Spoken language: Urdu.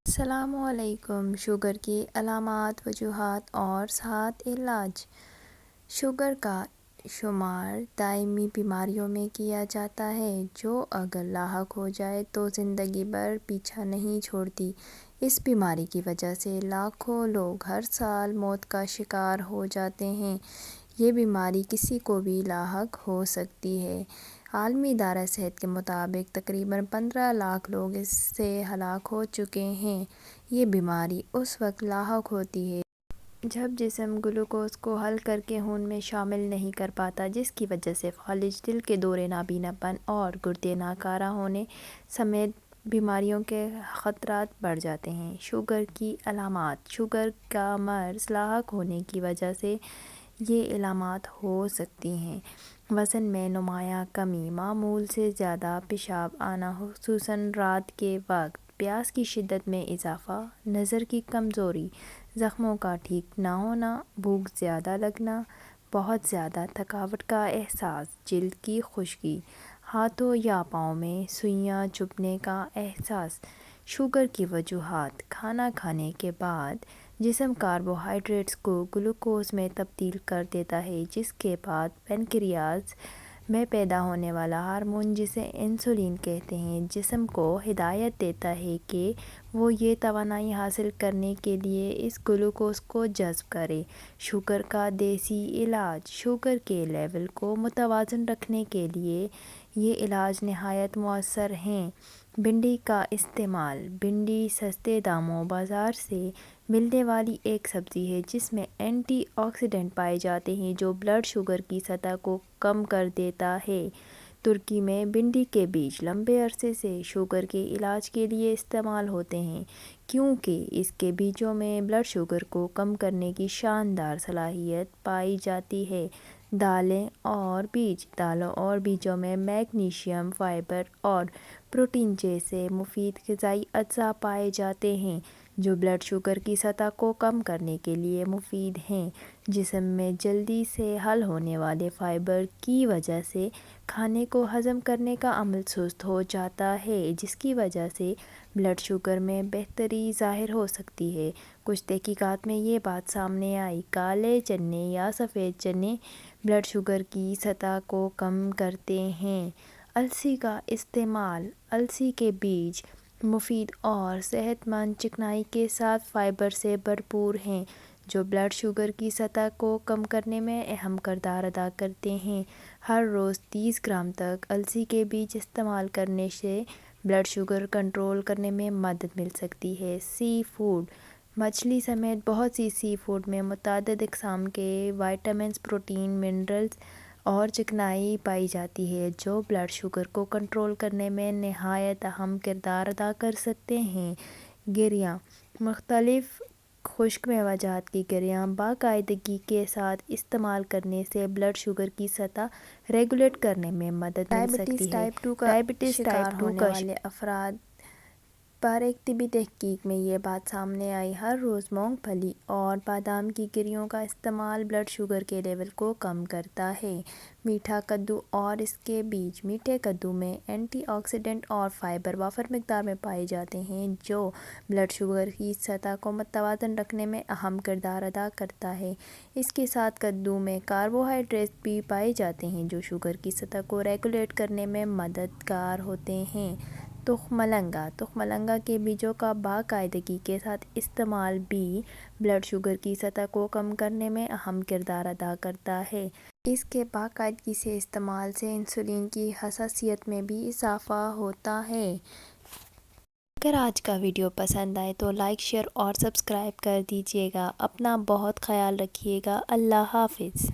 السلام علیکم۔ شوگر کی علامات، وجوہات اور صحت علاج۔ شوگر کا شمار دائمی بیماریوں میں کیا جاتا ہے جو اگر لاحق ہو جائے تو زندگی بھر پیچھا نہیں چھوڑتی۔ اس بیماری کی وجہ سے لاکھوں لوگ ہر سال موت کا شکار ہو جاتے ہیں۔ یہ بیماری کسی کو بھی لاحق ہو سکتی ہے۔ عالمی ادارہ صحت کے مطابق تقریباً 15 لاکھ لوگ اس سے ہلاک ہو چکے ہیں۔ یہ بیماری اس وقت لاحق ہوتی ہے جب جسم گلوکوز کو حل کرکے خون میں شامل نہیں کر پاتا، جس کی وجہ سے فالج، دل کے دورے، نابینا پن اور گردے ناکارہ ہونے سمیت بیماریوں کے خطرات بڑھ جاتے ہیں۔ شوگر کی علامات۔ شوگر کا مرض لاحق ہونے کی وجہ سے یہ علامات ہو سکتی ہیں: وزن میں نمایاں کمی، معمول سے زیادہ پیشاب آنا خصوصاً رات کے وقت، پیاس کی شدت میں اضافہ، نظر کی کمزوری، زخموں کا ٹھیک نہ ہونا، بھوک زیادہ لگنا، بہت زیادہ تھکاوٹ کا احساس، جلد کی خشکی، ہاتھوں یا پاؤں میں سوئیاں چبھنے کا احساس۔ شوگر کی وجوہات۔ کھانا کھانے کے بعد جسم کاربوہائیڈریٹس کو گلوکوز میں تبدیل کر دیتا ہے، جس کے بعد پنکریاس میں پیدا ہونے والا ہارمون جسے انسولین کہتے ہیں جسم کو ہدایت دیتا ہے کہ وہ یہ توانائی حاصل کرنے کے لیے اس گلوکوز کو جذب کرے۔ شوگر کا دیسی علاج۔ شوگر کے لیول کو متوازن رکھنے کے لیے یہ علاج نہایت مؤثر ہیں۔ بھنڈی کا استعمال۔ بھنڈی سستے داموں بازار سے ملنے والی ایک سبزی ہے جس میں اینٹی آکسیڈنٹ پائے جاتے ہیں جو بلڈ شوگر کی سطح کو کم کر دیتا ہے۔ ترکی میں بھنڈی کے بیج لمبے عرصے سے شوگر کے علاج کے لیے استعمال ہوتے ہیں کیونکہ اس کے بیجوں میں بلڈ شوگر کو کم کرنے کی شاندار صلاحیت پائی جاتی ہے۔ دالیں اور بیج۔ دالوں اور بیجوں میں میگنیشیم، فائبر اور پروٹین جیسے مفید غذائی اجزاء پائے جاتے ہیں جو بلڈ شوگر کی سطح کو کم کرنے کے لیے مفید ہیں۔ جسم میں جلدی سے حل ہونے والے فائبر کی وجہ سے کھانے کو ہضم کرنے کا عمل سست ہو جاتا ہے، جس کی وجہ سے بلڈ شوگر میں بہتری ظاہر ہو سکتی ہے۔ کچھ تحقیقات میں یہ بات سامنے آئی۔ کالے چنے یا سفید چنے بلڈ شوگر کی سطح کو کم کرتے ہیں۔ السی کا استعمال۔ السی کے بیج مفید اور صحت مند چکنائی کے ساتھ فائبر سے بھرپور ہیں جو بلڈ شوگر کی سطح کو کم کرنے میں اہم کردار ادا کرتے ہیں۔ ہر روز 30 گرام تک السی کے بیج استعمال کرنے سے بلڈ شوگر کنٹرول کرنے میں مدد مل سکتی ہے۔ سی فوڈ۔ مچھلی سمیت بہت سی سی فوڈ میں متعدد اقسام کے وٹامنز، پروٹین، منرلز اور چکنائی پائی جاتی ہے جو بلڈ شوگر کو کنٹرول کرنے میں نہایت اہم کردار ادا کر سکتے ہیں۔ گریاں۔ مختلف خشک میوہ جات کی گریاں باقاعدگی کے ساتھ استعمال کرنے سے بلڈ شوگر کی سطح ریگولیٹ کرنے میں مدد مل سکتی ہے۔ ڈائبٹیز ٹائپ 2 کا شکار افراد پر ایک طبی تحقیق میں یہ بات سامنے آئی۔ ہر روز مونگ پھلی اور بادام کی گریوں کا استعمال بلڈ شوگر کے لیول کو کم کرتا ہے۔ میٹھا کدو اور اس کے بیج۔ میٹھے کدو میں اینٹی آکسیڈنٹ اور فائبر وافر مقدار میں پائے جاتے ہیں جو بلڈ شوگر کی سطح کو متوازن رکھنے میں اہم کردار ادا کرتا ہے۔ اس کے ساتھ کدو میں کاربوہائیڈریٹس بھی پائے جاتے ہیں جو شوگر کی سطح کو ریگولیٹ کرنے میں مددگار ہوتے ہیں۔ تخم مرنگا۔ تخم مرنگا کے بیجوں کا باقاعدگی کے ساتھ استعمال بھی بلڈ شوگر کی سطح کو کم کرنے میں اہم کردار ادا کرتا ہے۔ اس کے باقاعدگی سے استعمال سے انسولین کی حساسیت میں بھی اضافہ ہوتا ہے۔ اگر آج کا ویڈیو پسند آئے تو لائک، شیئر اور سبسکرائب کر دیجیے گا۔ اپنا بہت خیال رکھیے گا۔ اللہ حافظ۔